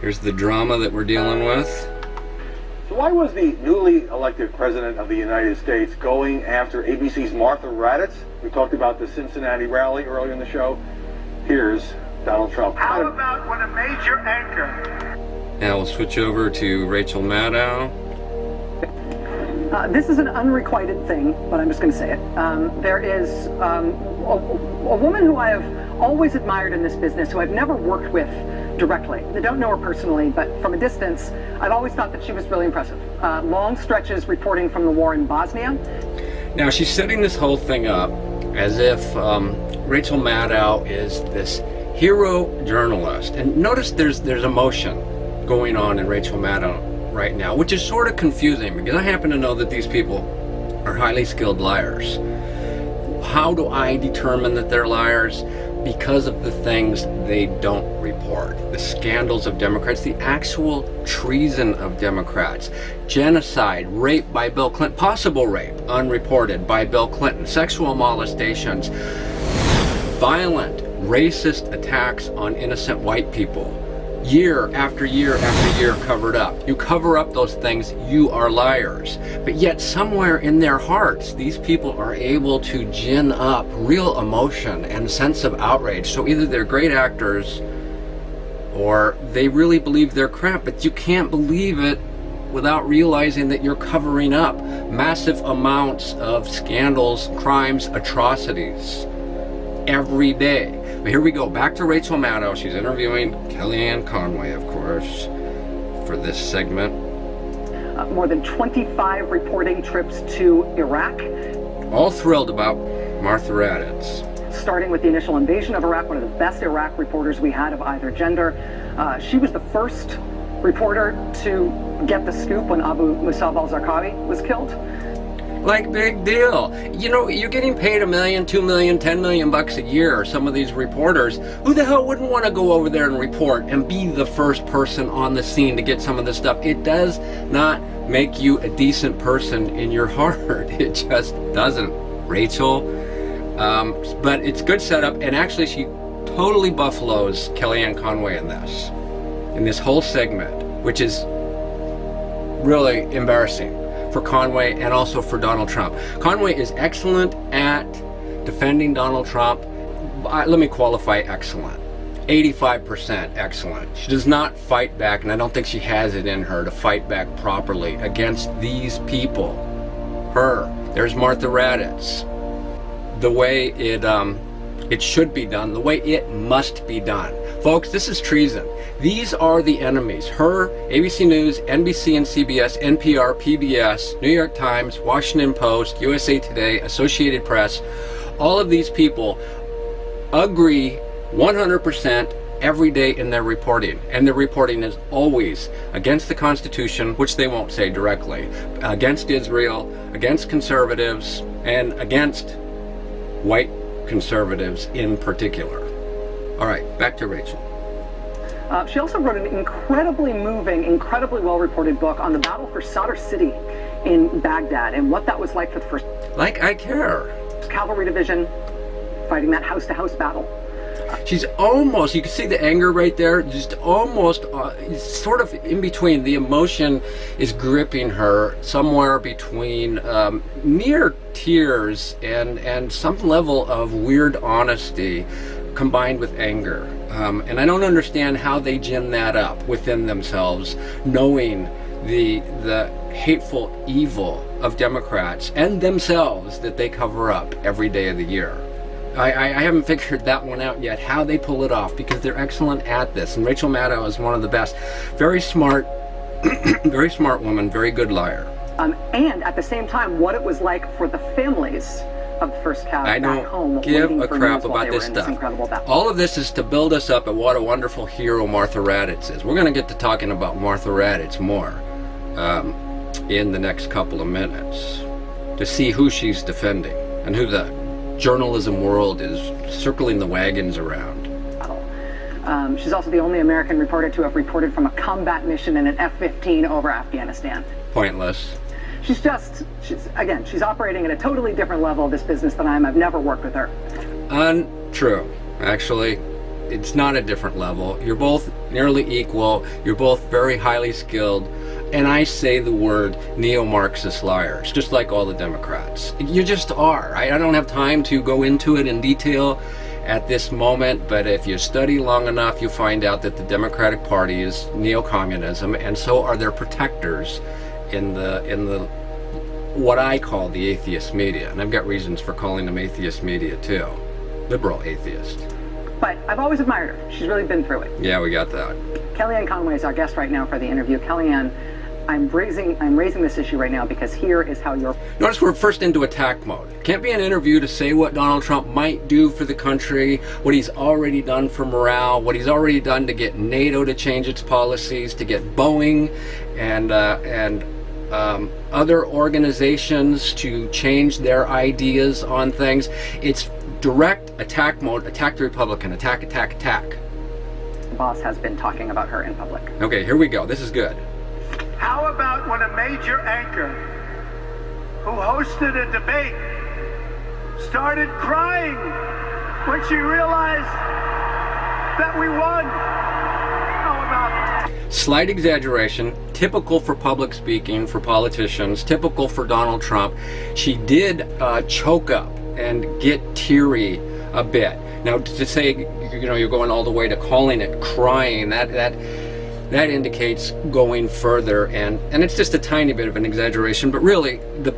Here's the drama that we're dealing with. So why was the newly elected president of the United States going after ABC's Martha Raddatz? We talked about the Cincinnati rally earlier in the show. Here's Donald Trump. How about when a major anchor? Now we'll switch over to Rachel Maddow. This is an unrequited thing, but I'm just going to say it. There is a woman who I have always admired in this business, who I've never worked with directly. I don't know her personally, but from a distance, I've always thought that she was really impressive. Long stretches reporting from the war in Bosnia. Now she's setting this whole thing up as if Rachel Maddow is this hero journalist. And notice there's emotion going on in Rachel Maddow right now, which is sort of confusing because I happen to know that these people are highly skilled liars. How do I determine that they're liars? Because of the things they don't report. The scandals of Democrats, the actual treason of Democrats, genocide, rape by Bill Clinton, possible rape, unreported by Bill Clinton, sexual molestations, violent, racist attacks on innocent white people. Year after year after year covered up. You cover up those things, you are liars. But yet somewhere in their hearts, these people are able to gin up real emotion and sense of outrage. So either they're great actors or they really believe they're crap, but you can't believe it without realizing that you're covering up massive amounts of scandals, crimes, atrocities every day. But here we go, back to Rachel Maddow. She's interviewing Kellyanne Conway, of course, for this segment. More than 25 reporting trips to Iraq. All thrilled about Martha Raddatz. Starting with the initial invasion of Iraq, one of the best Iraq reporters we had of either gender. She was the first reporter to get the scoop when Abu Musab al-Zarqawi was killed. Like, big deal. You know, you're getting paid $1 million, $2 million, $10 million bucks a year, some of these reporters. Who the hell wouldn't want to go over there and report and be the first person on the scene to get some of this stuff? It does not make you a decent person in your heart. It just doesn't, Rachel. But it's good setup, and actually she totally buffaloes Kellyanne Conway in this whole segment, which is really embarrassing for Conway and also for Donald Trump. Conway is excellent at defending Donald Trump. Let me qualify excellent. 85% excellent. She does not fight back, and I don't think she has it in her to fight back properly against these people. Her. There's Martha Raddatz. The way it should be done, the way it must be done. Folks, this is treason. These are the enemies. Her, ABC News, NBC and CBS, NPR, PBS, New York Times, Washington Post, USA Today, Associated Press. All of these people agree 100% every day in their reporting. And their reporting is always against the Constitution, which they won't say directly, against Israel, against conservatives, and against white conservatives in particular. All right, back to Rachel. She also wrote an incredibly moving, incredibly well-reported book on the battle for Sadr City in Baghdad and what that was like for the first... Like I care. Cavalry division fighting that house-to-house battle. She's almost, you can see the anger right there, just almost, sort of in between. The emotion is gripping her somewhere between near tears and some level of weird honesty combined with anger. And I don't understand how they gin that up within themselves, knowing the hateful evil of Democrats and themselves that they cover up every day of the year. I haven't figured that one out yet, how they pull it off, because they're excellent at this. And Rachel Maddow is one of the best. Very smart, very smart woman, very good liar. And at the same time, what it was like for the families of the first cav back home. I don't give a crap about this stuff. All of this is to build us up at what a wonderful hero Martha Raddatz is. We're going to get to talking about Martha Raddatz more in the next couple of minutes to see who she's defending and who the journalism world is circling the wagons around. She's also the only American reporter to have reported from a combat mission in an F-15 over Afghanistan. Pointless. She's operating at a totally different level of this business than I am. I've never worked with her. Untrue. Actually, it's not a different level. You're both nearly equal. You're both very highly skilled. And I say the word neo-Marxist liars, just like all the Democrats. You just are. I don't have time to go into it in detail at this moment, but if you study long enough, you find out that the Democratic Party is neo-communism, and so are their protectors in the what I call the atheist media. And I've got reasons for calling them atheist media too. Liberal atheist. But I've always admired her. She's really been through it. Yeah, we got that. Kellyanne Conway is our guest right now for the interview. Kellyanne, I'm raising this issue right now because here is how you're... Notice we're first into attack mode. Can't be an interview to say what Donald Trump might do for the country, what he's already done for morale, what he's already done to get NATO to change its policies, to get Boeing and other organizations to change their ideas on things. It's direct attack mode. Attack the Republican. Attack, attack, attack. The boss has been talking about her in public. Okay, here we go. This is good. How about when a major anchor who hosted a debate started crying when she realized that we won? How about that? Slight exaggeration, typical for public speaking, for politicians, typical for Donald Trump. She did choke up and get teary a bit. Now, to say, you're going all the way to calling it crying, that indicates going further, and it's just a tiny bit of an exaggeration, but really the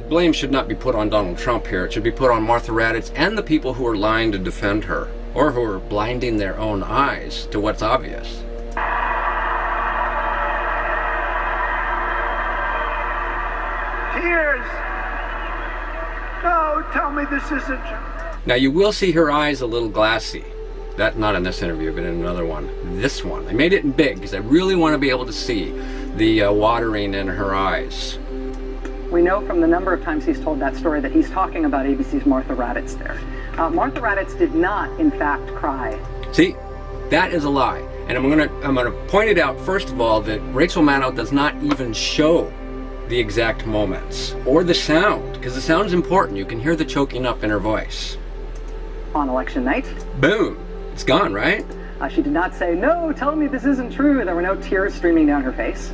blame should not be put on Donald Trump here. It should be put on Martha Raddatz and the people who are lying to defend her, or who are blinding their own eyes to what's obvious. Tears. No, tell me this isn't true. Now you will see her eyes a little glassy. That, not in this interview, but in another one. This one. I made it in big because I really want to be able to see the watering in her eyes. We know from the number of times he's told that story that he's talking about ABC's Martha Raddatz there. Martha Raddatz did not, in fact, cry. See, that is a lie. And I'm gonna point it out, first of all, that Rachel Maddow does not even show the exact moments or the sound, because the sound's important. You can hear the choking up in her voice. On election night. Boom. It's gone, right? She did not say, no, tell me this isn't true. There were no tears streaming down her face.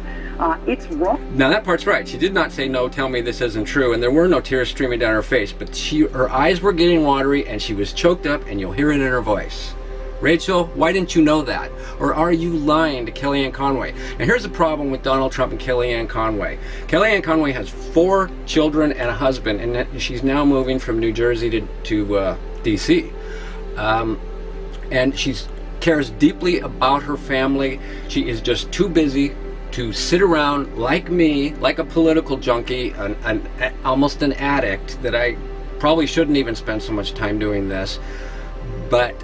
It's wrong. Now that part's right. She did not say, no, tell me this isn't true. And there were no tears streaming down her face. But her eyes were getting watery and she was choked up, and you'll hear it in her voice. Rachel, why didn't you know that? Or are you lying to Kellyanne Conway? Now here's the problem with Donald Trump and Kellyanne Conway. Kellyanne Conway has 4 children and a husband, and she's now moving from New Jersey to D.C. And she cares deeply about her family. She is just too busy to sit around like me, like a political junkie, almost an addict, that I probably shouldn't even spend so much time doing this. But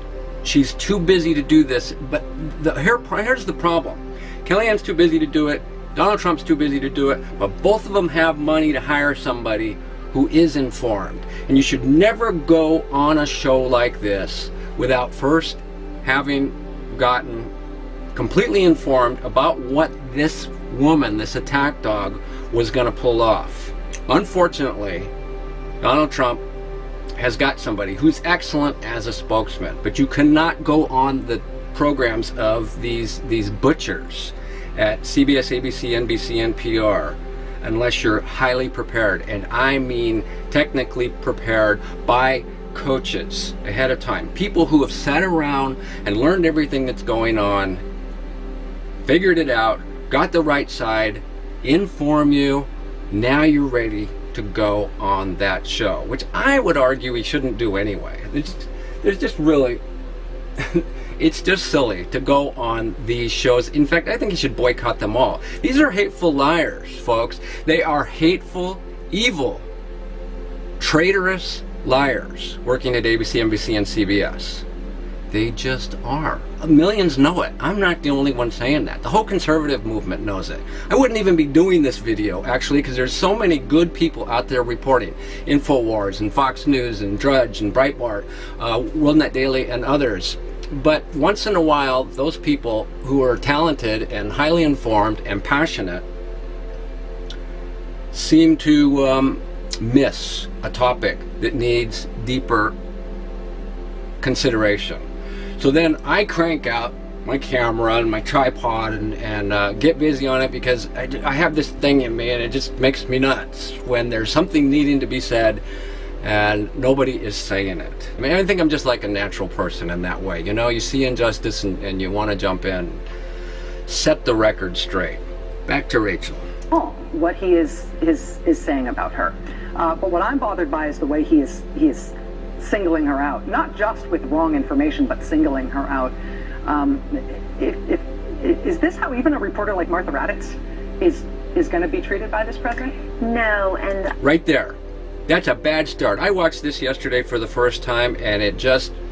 she's too busy to do this. But here's the problem. Kellyanne's too busy to do it. Donald Trump's too busy to do it. But both of them have money to hire somebody who is informed. And you should never go on a show like this without first having gotten completely informed about what this woman, this attack dog, was going to pull off. Unfortunately, Donald Trump has got somebody who's excellent as a spokesman, but you cannot go on the programs of these butchers at CBS, ABC, NBC, NPR unless you're highly prepared, and I mean technically prepared by coaches ahead of time, people who have sat around and learned everything that's going on, figured it out, got the right side, inform you. Now you're ready to go on that show, which I would argue he shouldn't do anyway. There's just really it's just silly to go on these shows. In fact, I think he should boycott them all. These are hateful liars, folks. They are hateful, evil, traitorous liars working at ABC, NBC, and CBS. They just are. Millions know it. I'm not the only one saying that. The whole conservative movement knows it. I wouldn't even be doing this video, actually, because there's so many good people out there reporting. InfoWars and Fox News and Drudge and Breitbart, WorldNet Daily and others. But once in a while, those people who are talented and highly informed and passionate seem to miss a topic that needs deeper consideration. So then I crank out my camera and my tripod and get busy on it, because I have this thing in me and it just makes me nuts when there's something needing to be said and nobody is saying it. I mean, I think I'm just like a natural person in that way. You know, you see injustice and you want to jump in, set the record straight. Back to Rachel. Oh, what he is saying about her. But what I'm bothered by is the way he is singling her out, not just with wrong information, but singling her out. Is this how even a reporter like Martha Raddatz is going to be treated by this president? No, and right there. That's a bad start. I watched this yesterday for the first time, and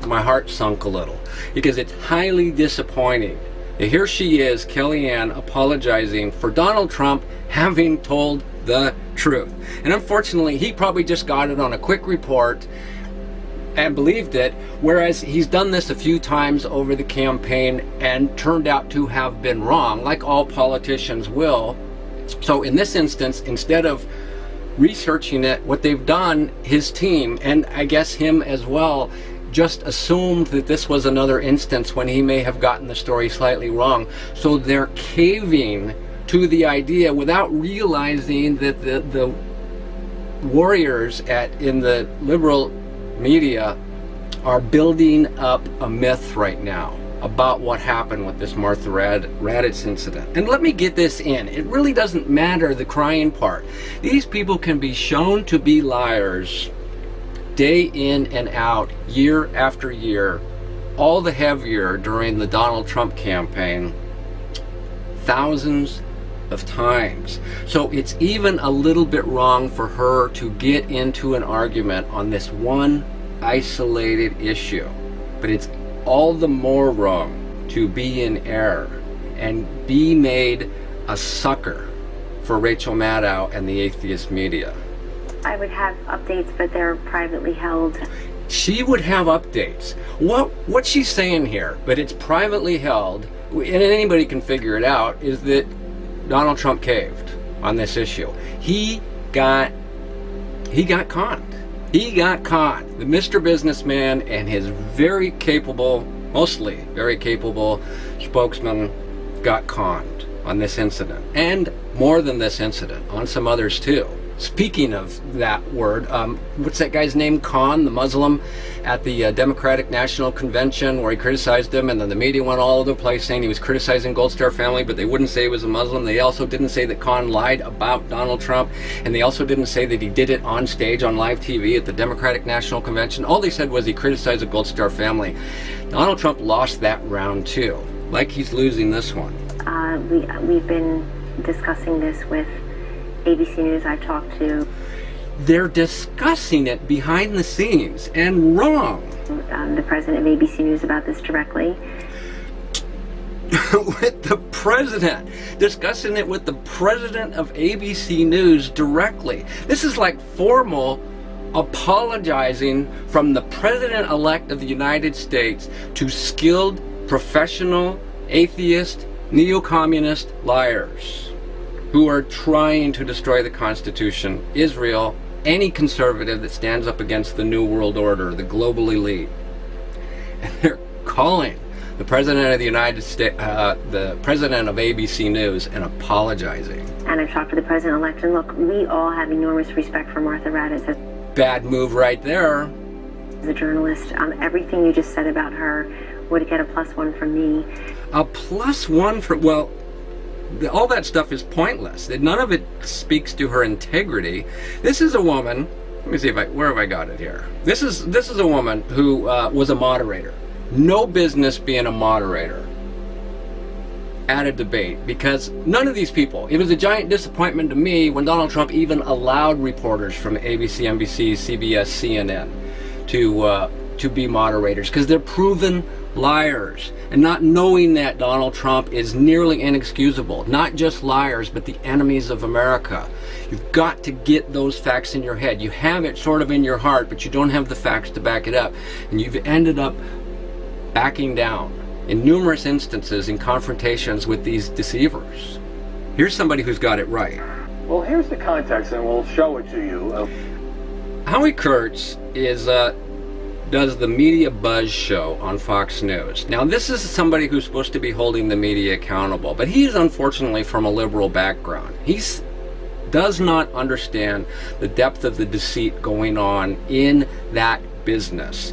my heart sunk a little, because it's highly disappointing. Here she is, Kellyanne, apologizing for Donald Trump having told the truth. And unfortunately, he probably just got it on a quick report and believed it, whereas he's done this a few times over the campaign and turned out to have been wrong, like all politicians will. So in this instance, instead of researching it, what they've done, his team, and I guess him as well, just assumed that this was another instance when he may have gotten the story slightly wrong. So they're caving to the idea without realizing that the warriors in the liberal media are building up a myth right now about what happened with this Martha Raddatz incident. And let me get this in. It really doesn't matter the crying part. These people can be shown to be liars day in and out, year after year, all the heavier during the Donald Trump campaign, thousands of times. So it's even a little bit wrong for her to get into an argument on this one isolated issue. But it's all the more wrong to be in error and be made a sucker for Rachel Maddow and the atheist media. I would have updates, but they're privately held. She would have updates. What she's saying here, but it's privately held, and anybody can figure it out, is that Donald Trump caved on this issue. He got conned. He got conned. The Mr. Businessman and his very capable, mostly very capable spokesman got conned on this incident. And more than this incident, on some others too. Speaking of that word, what's that guy's name? Khan, the Muslim, at the Democratic National Convention, where he criticized him, and then the media went all over the place saying he was criticizing Gold Star family, but they wouldn't say he was a Muslim. They also didn't say that Khan lied about Donald Trump, and they also didn't say that he did it on stage on live TV at the Democratic National Convention. All they said was he criticized the Gold Star family. Donald Trump lost that round too, like he's losing this one. We've been discussing this with ABC News. I've talked to. They're discussing it behind the scenes and wrong. The president of ABC News about this directly. With the president, discussing it with the president of ABC News directly. This is like formal apologizing from the president-elect of the United States to skilled, professional, atheist, neo-communist liars who are trying to destroy the Constitution, Israel, any conservative that stands up against the New World Order, the global elite. And they're calling the President of the United States, the President of ABC News, and apologizing. And I've talked to the President-elect, and look, we all have enormous respect for Martha Raddatz. Bad move right there. As a journalist, everything you just said about her would get a +1 from me. A +1 for, well, all that stuff is pointless. None of it speaks to her integrity. This is a woman, let me see where have I got it here. This is a woman who was a moderator. No business being a moderator at a debate, because none of these people, it was a giant disappointment to me when Donald Trump even allowed reporters from ABC, NBC, CBS, CNN to be moderators, because they're proven liars. And not knowing that Donald Trump is nearly inexcusable. Not just liars, but the enemies of America. You've got to get those facts in your head. You have it sort of in your heart, but you don't have the facts to back it up. And you've ended up backing down in numerous instances in confrontations with these deceivers. Here's somebody who's got it right. Well, here's the context, and we'll show it to you. Howie Kurtz is does the Media Buzz show on Fox News. Now, this is somebody who's supposed to be holding the media accountable, but he's unfortunately from a liberal background. He does not understand the depth of the deceit going on in that business.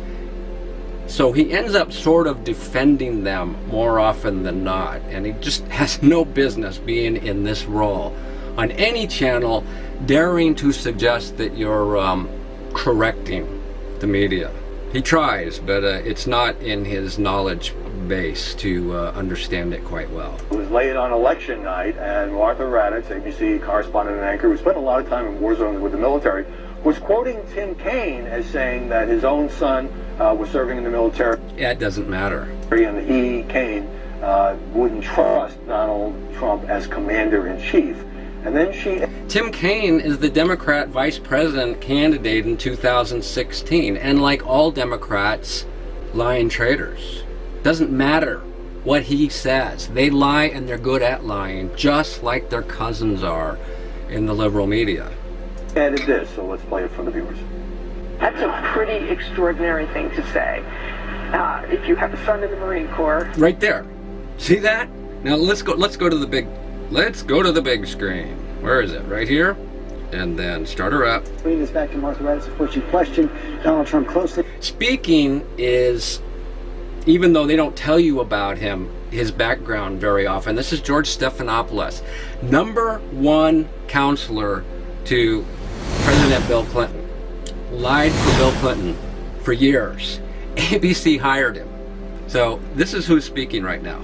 So he ends up sort of defending them more often than not, and he just has no business being in this role on any channel, daring to suggest that you're correcting the media. He tries, but it's not in his knowledge base to understand it quite well. It was late on election night, and Martha Raddatz, ABC correspondent and anchor who spent a lot of time in war zones with the military, was quoting Tim Kaine as saying that his own son was serving in the military. Yeah, it doesn't matter. And he, Kaine, wouldn't trust Donald Trump as commander-in-chief. And then Tim Kaine is the Democrat vice president candidate in 2016, and like all Democrats, lying traitors. Doesn't matter what he says. They lie, and they're good at lying, just like their cousins are in the liberal media. Added this, so let's play it for the viewers. That's a pretty extraordinary thing to say. If you have a son in the Marine Corps. Right there. See that? Now let's go to the big screen. Where is it? Right here? And then start her up. Bringing this back to Martha Raddatz, of course, you question Donald Trump closely. Speaking is, even though they don't tell you about him, his background very often. This is George Stephanopoulos, #1 counselor to President Bill Clinton. Lied for Bill Clinton for years. ABC hired him. So this is who's speaking right now.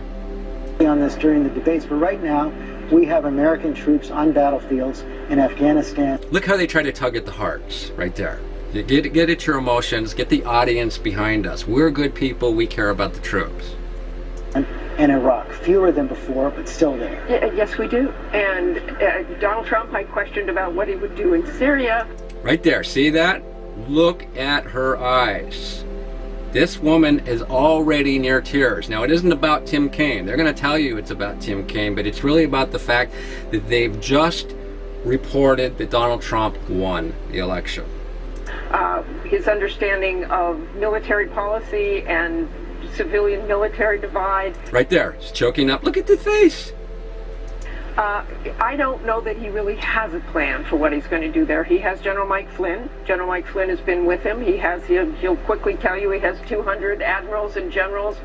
On this during the debates, but right now we have American troops on battlefields in Afghanistan. Look how they try to tug at the hearts right there. You get at your emotions, get the audience behind us. We're good people, we care about the troops. And Iraq, fewer than before, but still there. Yes, we do. And Donald Trump, I questioned about what he would do in Syria. Right there, see that? Look at her eyes. This woman is already near tears. Now, it isn't about Tim Kaine. They're going to tell you it's about Tim Kaine, but it's really about the fact that they've just reported that Donald Trump won the election. His understanding of military policy and civilian-military divide. Right there, he's choking up. Look at the face. I don't know that he really has a plan for what he's going to do there. He has General Mike Flynn. General Mike Flynn has been with him. He'll quickly tell you he has 200 admirals and generals.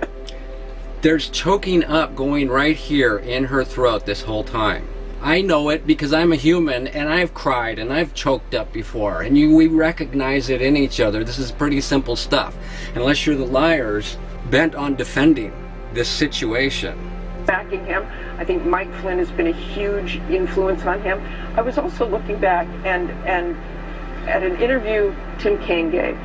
There's choking up going right here in her throat this whole time. I know it because I'm a human, and I've cried and I've choked up before, and we recognize it in each other. This is pretty simple stuff, unless you're the liars bent on defending this situation. Backing him. I think Mike Flynn has been a huge influence on him. I was also looking back and at an interview Tim Kaine gave.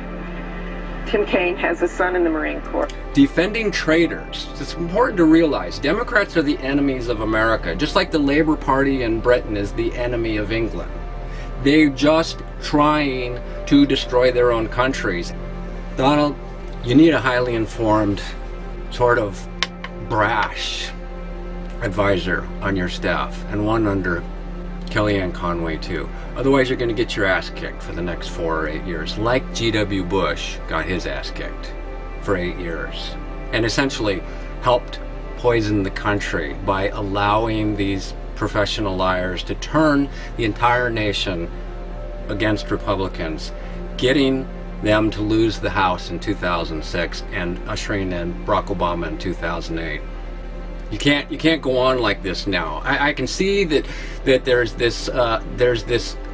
Tim Kaine has a son in the Marine Corps. Defending traitors. It's important to realize Democrats are the enemies of America, just like the Labour Party in Britain is the enemy of England. They're just trying to destroy their own countries. Donald, you need a highly informed, sort of brash advisor on your staff, and one under Kellyanne Conway too. Otherwise you're going to get your ass kicked for the next 4 or 8 years, like G.W. Bush got his ass kicked for 8 years and essentially helped poison the country by allowing these professional liars to turn the entire nation against Republicans, getting them to lose the House in 2006 and ushering in Barack Obama in 2008. You can't go on like this now. I can see that there's this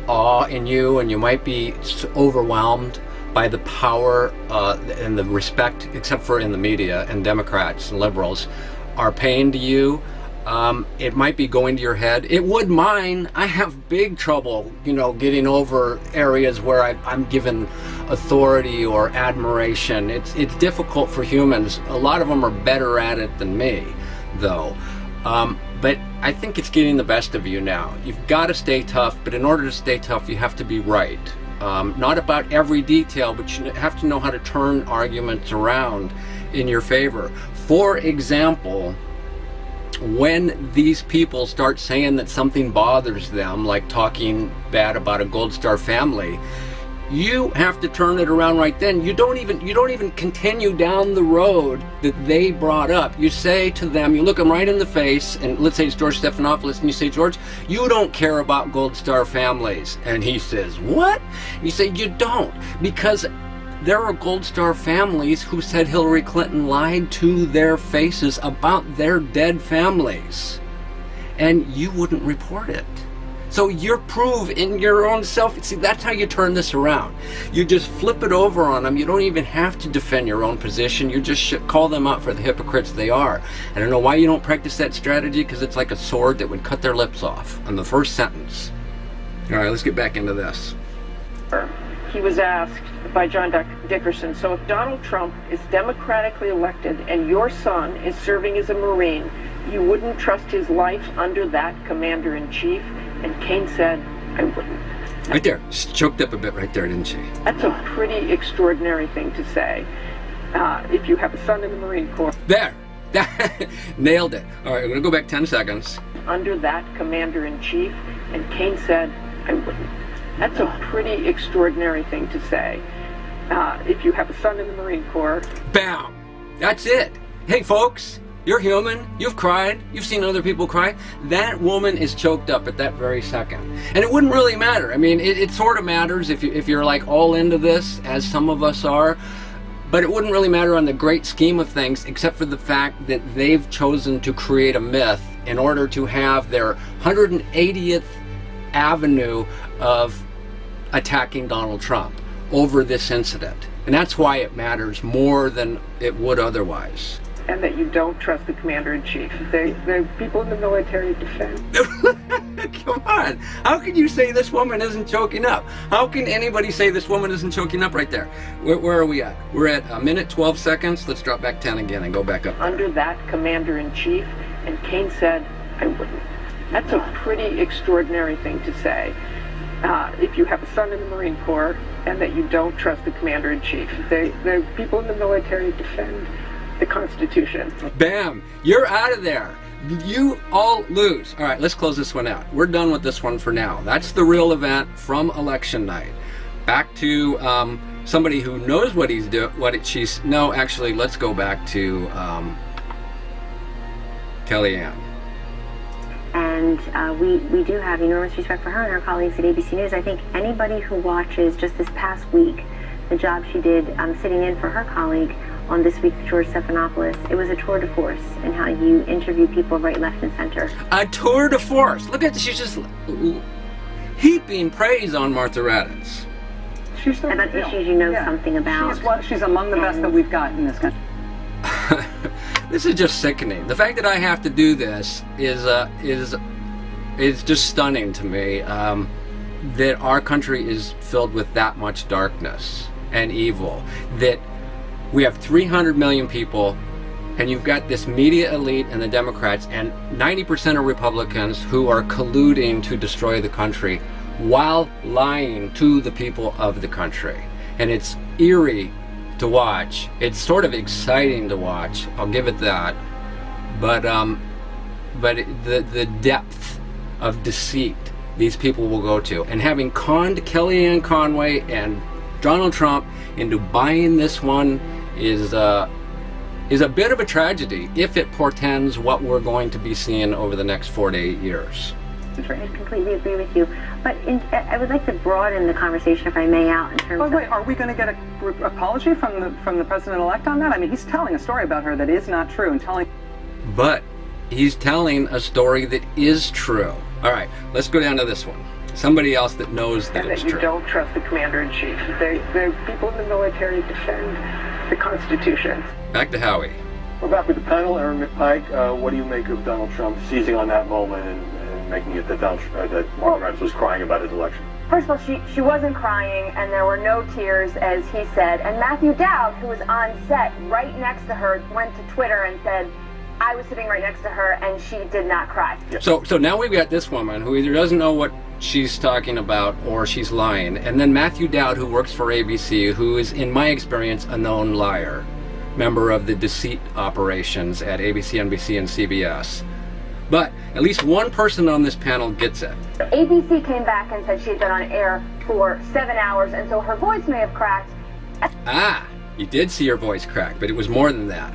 awe in you, and you might be overwhelmed by the power and the respect, except for in the media, and Democrats and liberals are paying to you. It might be going to your head. It would mine. I have big trouble, getting over areas where I'm given authority or admiration. It's difficult for humans. A lot of them are better at it than me, though. But I think it's getting the best of you now. You've got to stay tough, but in order to stay tough, you have to be right. Not about every detail, but you have to know how to turn arguments around in your favor. For example, when these people start saying that something bothers them, like talking bad about a Gold Star family, You have to turn it around right then. You don't even continue down the road that they brought up. You say to them, you look them right in the face, and let's say it's George Stephanopoulos, and you say, George, you don't care about Gold Star families. And he says, what? You say, you don't, because there are Gold Star families who said Hillary Clinton lied to their faces about their dead families. And you wouldn't report it. So you prove in your own self. See, that's how you turn this around. You just flip it over on them. You don't even have to defend your own position. You just call them out for the hypocrites they are. I don't know why you don't practice that strategy, because it's like a sword that would cut their lips off on the first sentence. All right, let's get back into this. He was asked by John Dickerson, so if Donald Trump is democratically elected and your son is serving as a Marine, you wouldn't trust his life under that commander-in-chief? And Kane said, I wouldn't. Right there. She choked up a bit right there, didn't she? That's a pretty extraordinary thing to say if you have a son in the Marine Corps. There. Nailed it. All right, we're going to go back 10 seconds. Under that commander-in-chief, and Kane said, I wouldn't. That's a pretty extraordinary thing to say if you have a son in the Marine Corps. Bam! That's it. Hey, folks. You're human. You've cried. You've seen other people cry. That woman is choked up at that very second. And it wouldn't really matter. I mean, it sort of matters if you're like all into this, as some of us are. But it wouldn't really matter on the great scheme of things, except for the fact that they've chosen to create a myth in order to have their 180th avenue of attacking Donald Trump over this incident. And that's why it matters more than it would otherwise. And that you don't trust the commander-in-chief. The people in the military defend. Come on. How can you say this woman isn't choking up? How can anybody say this woman isn't choking up right there? Where are we at? We're at a minute, 12 seconds. Let's drop back 10 again and go back up there. Under that commander-in-chief, and Kane said, I wouldn't. That's a pretty extraordinary thing to say if you have a son in the Marine Corps and that you don't trust the commander-in-chief. The people in the military defend the Constitution. Bam! You're out of there. You all lose. All right, let's close this one out. We're done with this one for now. That's the real event from election night. Back to somebody who knows what he's doing. No, actually, let's go back to Kellyanne. And we do have enormous respect for her and her colleagues at ABC News. I think anybody who watches just this past week, the job she did sitting in for her colleague on This Week with George Stephanopoulos, it was a tour de force in how you interview people right, left, and center. A tour de force. Look at, she's just heaping praise on Martha Raddatz. She's the about issues you know something about. She's among the best that we've got in this country. This is just sickening. The fact that I have to do this is just stunning to me. That our country is filled with that much darkness and evil. That we have 300 million people, and you've got this media elite and the Democrats and 90% of Republicans who are colluding to destroy the country while lying to the people of the country. And it's eerie to watch. It's sort of exciting to watch. I'll give it that. But the depth of deceit these people will go to, and having conned Kellyanne Conway and Donald Trump into buying this one is a bit of a tragedy if it portends what we're going to be seeing over the next 4 to 8 years. I completely agree with you. But I would like to broaden the conversation, if I may, out in terms of... Wait, are we going to get an apology from the president-elect on that? I mean, he's telling a story about her that is not true and telling... But he's telling a story that is true. All right, let's go down to this one. Somebody else that knows that it's true. And that you don't trust the commander-in-chief. The people in the military defend the Constitution. Back to Howie. We're back with the panel. Aaron McPike, what do you make of Donald Trump seizing on that moment and making it that Martha Raddatz was crying about his election? First of all, she wasn't crying, and there were no tears, as he said. And Matthew Dowd, who was on set right next to her, went to Twitter and said, I was sitting right next to her, and she did not cry. So now we've got this woman who either doesn't know what she's talking about or she's lying. And then Matthew Dowd, who works for ABC, who is, in my experience, a known liar, member of the deceit operations at ABC, NBC, and CBS, But at least one person on this panel gets it. ABC came back and said she had been on air for 7 hours, and so her voice may have cracked. Ah, you did see her voice crack, but it was more than that.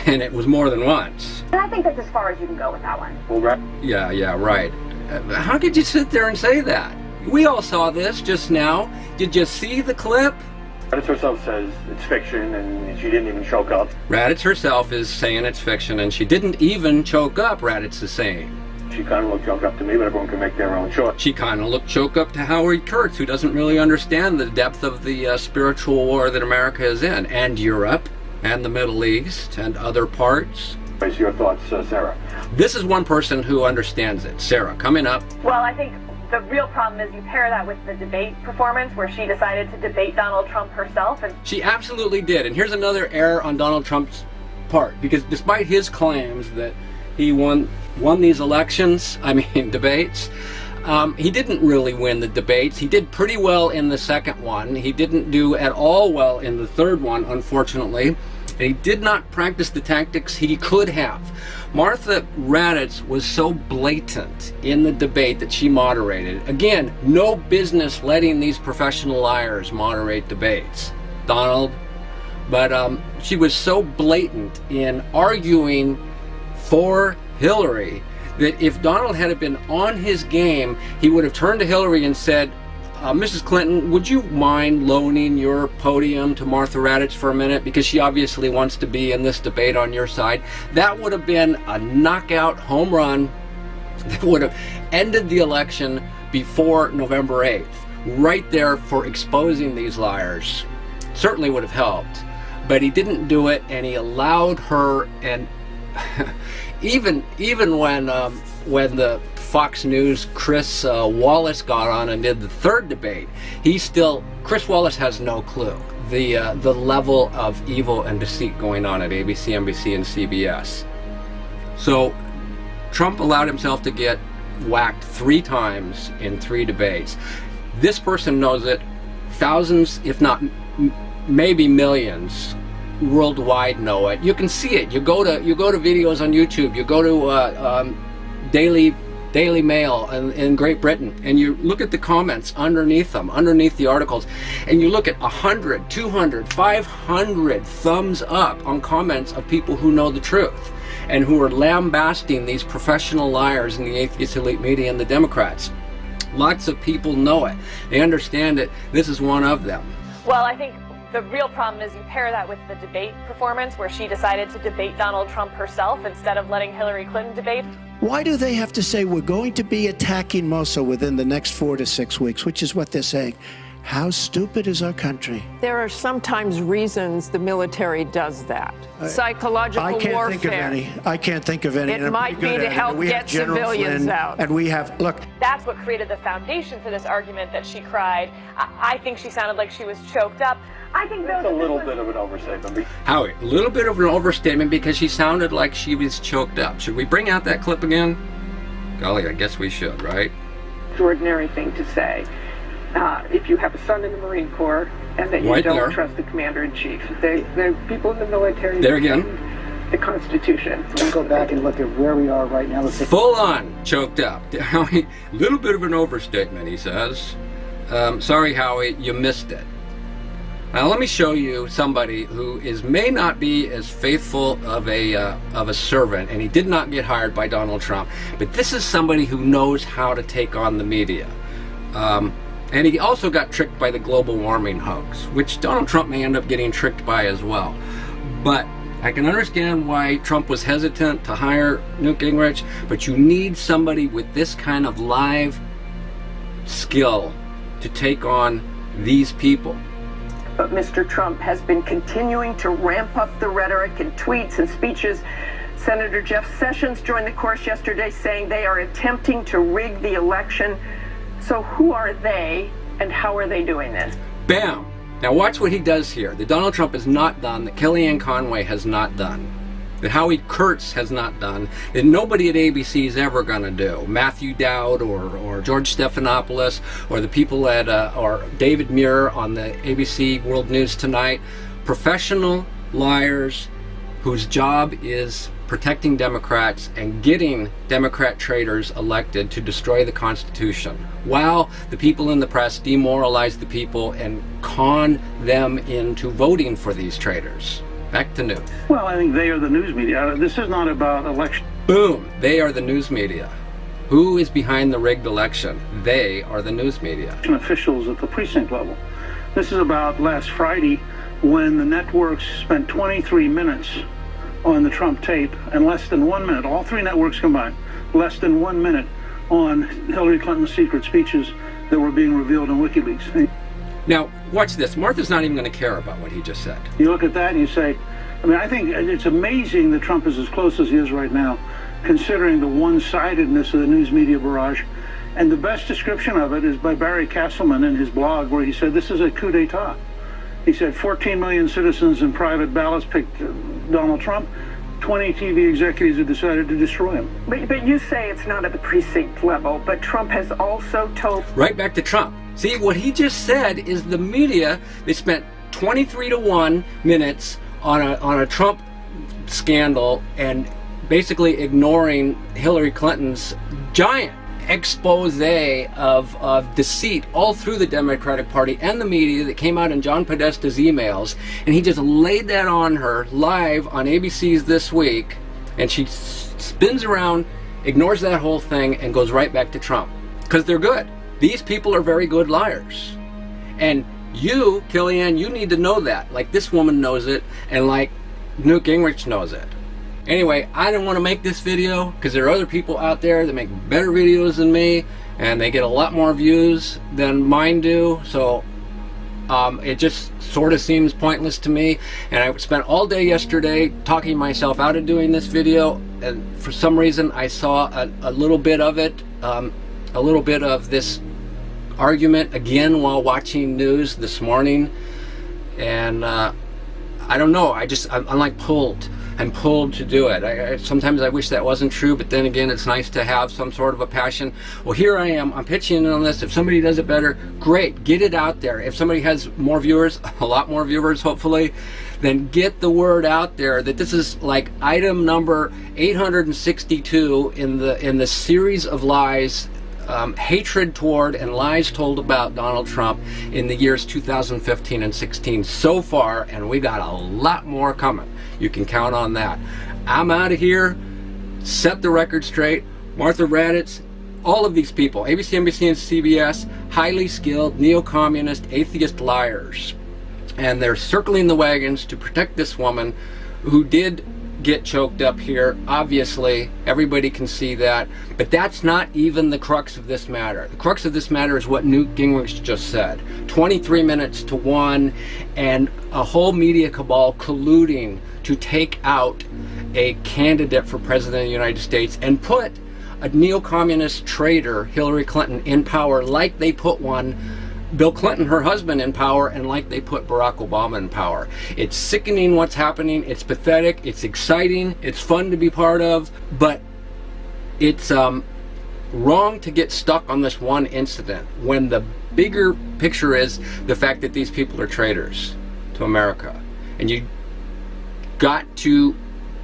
And it was more than once. And I think that's as far as you can go with that one. Well, right. Yeah, right. How could you sit there and say that? We all saw this just now. Did you see the clip? Raditz herself says it's fiction and she didn't even choke up. Raditz herself is saying it's fiction, and she didn't even choke up, Raditz is saying. She kind of looked choked up to me, but everyone can make their own choice. She kind of looked choked up to Howard Kurtz, who doesn't really understand the depth of the spiritual war that America is in, and Europe, and the Middle East, and other parts. What's your thoughts, Sarah? This is one person who understands it. Sarah, coming up. Well, I think the real problem is you pair that with the debate performance where she decided to debate Donald Trump herself. And she absolutely did. And here's another error on Donald Trump's part, because despite his claims that he won these elections, debates, he didn't really win the debates. He did pretty well in the second one. He didn't do at all well in the third one, unfortunately. And he did not practice the tactics he could have. Martha Raditz was so blatant in the debate that she moderated. Again, no business letting these professional liars moderate debates, Donald. But she was so blatant in arguing for Hillary that if Donald had been on his game, he would have turned to Hillary and said, Mrs. Clinton, would you mind loaning your podium to Martha Raditz for a minute? Because she obviously wants to be in this debate on your side. That would have been a knockout home run that would have ended the election before November 8th. Right there for exposing these liars. Certainly would have helped. But he didn't do it, and he allowed her, and even when the Fox News Chris Wallace got on and did the third debate, Chris Wallace has no clue the level of evil and deceit going on at ABC, NBC, and CBS. So Trump allowed himself to get whacked 3 times in 3 debates. This person knows it. Thousands, if not maybe millions, worldwide know it. You can see it. You go to videos on YouTube. You go to Daily Mail in Great Britain, and you look at the comments underneath them, underneath the articles, and you look at 100, 200, 500 thumbs up on comments of people who know the truth and who are lambasting these professional liars in the atheist elite media and the Democrats. Lots of people know it. They understand it. This is one of them. well, I think the real problem is you pair that with the debate performance where she decided to debate Donald Trump herself instead of letting Hillary Clinton debate. Why do they have to say we're going to be attacking Mosul within the next 4 to 6 weeks, which is what they're saying? How stupid is our country? There are sometimes reasons the military does that. Psychological I can't warfare. think of any. I can't think of any. It might be to help get civilians out. And we have, look. That's what created the foundation for this argument that she cried. I think she sounded like she was choked up. I think that's a little bit of an overstatement. Howie, a little bit of an overstatement because she sounded like she was choked up. Should we bring out that clip again? Golly, I guess we should, right? Extraordinary thing to say. If you have a son in the Marine Corps and that you Right don't there. trust the commander-in-chief, they're people in the military. There again. The Constitution. Let's go back and look at where we are right now. Let's say Full on choked up. Howie, a little bit of an overstatement, he says. Sorry, Howie, you missed it. Now let me show you somebody who may not be as faithful of a servant, and he did not get hired by Donald Trump. But this is somebody who knows how to take on the media. And he also got tricked by the global warming hoax, which Donald Trump may end up getting tricked by as well. But I can understand why Trump was hesitant to hire Newt Gingrich, but you need somebody with this kind of live skill to take on these people. But Mr. Trump has been continuing to ramp up the rhetoric in tweets and speeches. Senator Jeff Sessions joined the course yesterday saying they are attempting to rig the election. So who are they and how are they doing this? Bam! Now watch what he does here. That Donald Trump has not done, that Kellyanne Conway has not done, that Howie Kurtz has not done, that nobody at ABC is ever going to do. Matthew Dowd or George Stephanopoulos or the people at or David Muir on the ABC World News Tonight. Professional liars whose job is protecting Democrats and getting Democrat traitors elected to destroy the Constitution, while the people in the press demoralize the people and con them into voting for these traitors. Back to Newt. Well, I think they are the news media. This is not about election. Boom. They are the news media. Who is behind the rigged election? They are the news media. Officials at the precinct level. This is about last Friday when the networks spent 23 minutes on the Trump tape and less than 1 minute, all three networks combined, less than 1 minute on Hillary Clinton's secret speeches that were being revealed in WikiLeaks. Now, watch this. Martha's not even going to care about what he just said. You look at that and you say, I mean, I think it's amazing that Trump is as close as he is right now, considering the one-sidedness of the news media barrage. And the best description of it is by Barry Castleman in his blog, where he said this is a coup d'etat. He said 14 million citizens in private ballots picked Donald Trump. 20 TV executives have decided to destroy him. But you say it's not at the precinct level, but Trump has also told... Right back to Trump. See, what he just said is the media, they spent 23-1 minutes on a Trump scandal and basically ignoring Hillary Clinton's giant expose of deceit all through the Democratic Party and the media that came out in John Podesta's emails, and he just laid that on her live on ABC's This Week, and she spins around, ignores that whole thing, and goes right back to Trump. Because they're good. These people are very good liars. And you, Kellyanne, you need to know that. Like this woman knows it, and like Newt Gingrich knows it. Anyway, I didn't want to make this video because there are other people out there that make better videos than me, and they get a lot more views than mine do, so it just sort of seems pointless to me. And I spent all day yesterday talking myself out of doing this video, and for some reason I saw a little bit of it, a little bit of this argument again while watching news this morning, and I don't know, I'm like pulled. I'm pulled to do it. Sometimes I wish that wasn't true, but then again, it's nice to have some sort of a passion. Well, here I am. I'm pitching in on this. If somebody does it better, great. Get it out there. If somebody has more viewers, a lot more viewers, hopefully, then get the word out there that this is like item number 862 in the series of lies, hatred toward and lies told about Donald Trump in the years 2015 and 16 so far, and we got a lot more coming. You can count on that. I'm out of here. Set the record straight. Martha Raddatz, all of these people, ABC, NBC, and CBS, highly skilled, neo-communist, atheist liars. And they're circling the wagons to protect this woman who did get choked up here. Obviously, everybody can see that. But that's not even the crux of this matter. The crux of this matter is what Newt Gingrich just said. 23 minutes to 1, and a whole media cabal colluding to take out a candidate for president of the United States and put a neo-communist traitor, Hillary Clinton, in power like they put Bill Clinton, her husband, in power, and like they put Barack Obama in power. It's sickening what's happening. It's pathetic. It's exciting. It's fun to be part of. But it's wrong to get stuck on this one incident when the bigger picture is the fact that these people are traitors to America. And you got to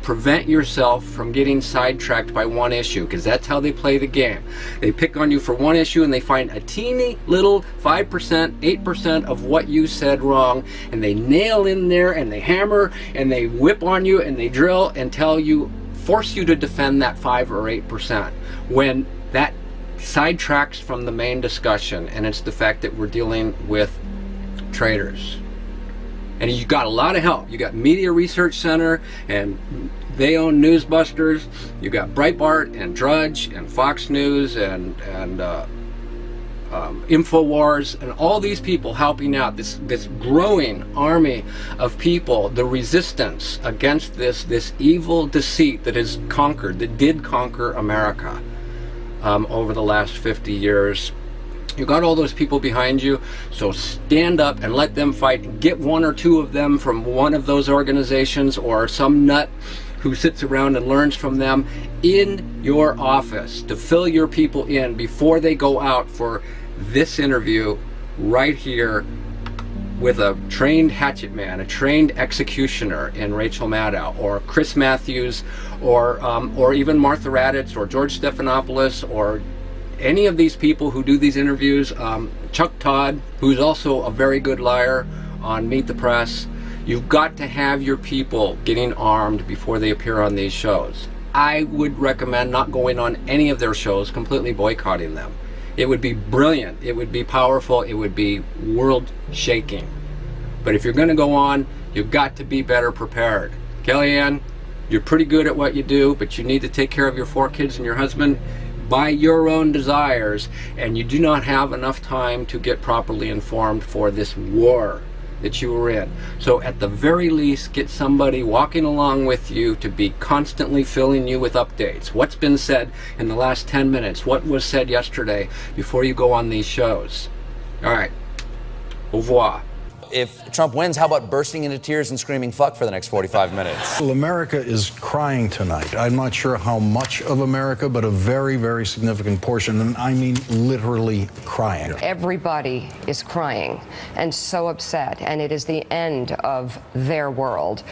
prevent yourself from getting sidetracked by one issue, because that's how they play the game. They pick on you for one issue and they find a teeny little 5%, 8% of what you said wrong, and they nail in there and they hammer and they whip on you and they drill and tell you, force you to defend that 5 or 8%, when that sidetracks from the main discussion, and it's the fact that we're dealing with traitors. And you got a lot of help. You got Media Research Center, and they own Newsbusters. You got Breitbart and Drudge and Fox News and InfoWars, and all these people helping out this growing army of people, the resistance against this evil deceit that has conquered, that did conquer America over the last 50 years. You got all those people behind you, so stand up and let them fight. Get 1 or 2 of them from one of those organizations, or some nut who sits around and learns from them, in your office to fill your people in before they go out for this interview right here with a trained hatchet man, a trained executioner in Rachel Maddow, or Chris Matthews, or even Martha Raddatz, or George Stephanopoulos, or any of these people who do these interviews, Chuck Todd, who's also a very good liar on Meet the Press. You've got to have your people getting armed before they appear on these shows. I would recommend not going on any of their shows, completely boycotting them. It would be brilliant, it would be powerful, it would be world-shaking. But if you're going to go on, you've got to be better prepared. Kellyanne, you're pretty good at what you do, but you need to take care of your 4 kids and your husband by your own desires, and you do not have enough time to get properly informed for this war that you were in. So at the very least, get somebody walking along with you to be constantly filling you with updates. What's been said in the last 10 minutes? What was said yesterday before you go on these shows? All right. Au revoir. If Trump wins, how about bursting into tears and screaming fuck for the next 45 minutes? Well, America is crying tonight. I'm not sure how much of America, but a very, very significant portion, and I mean literally crying. Everybody is crying and so upset, and it is the end of their world.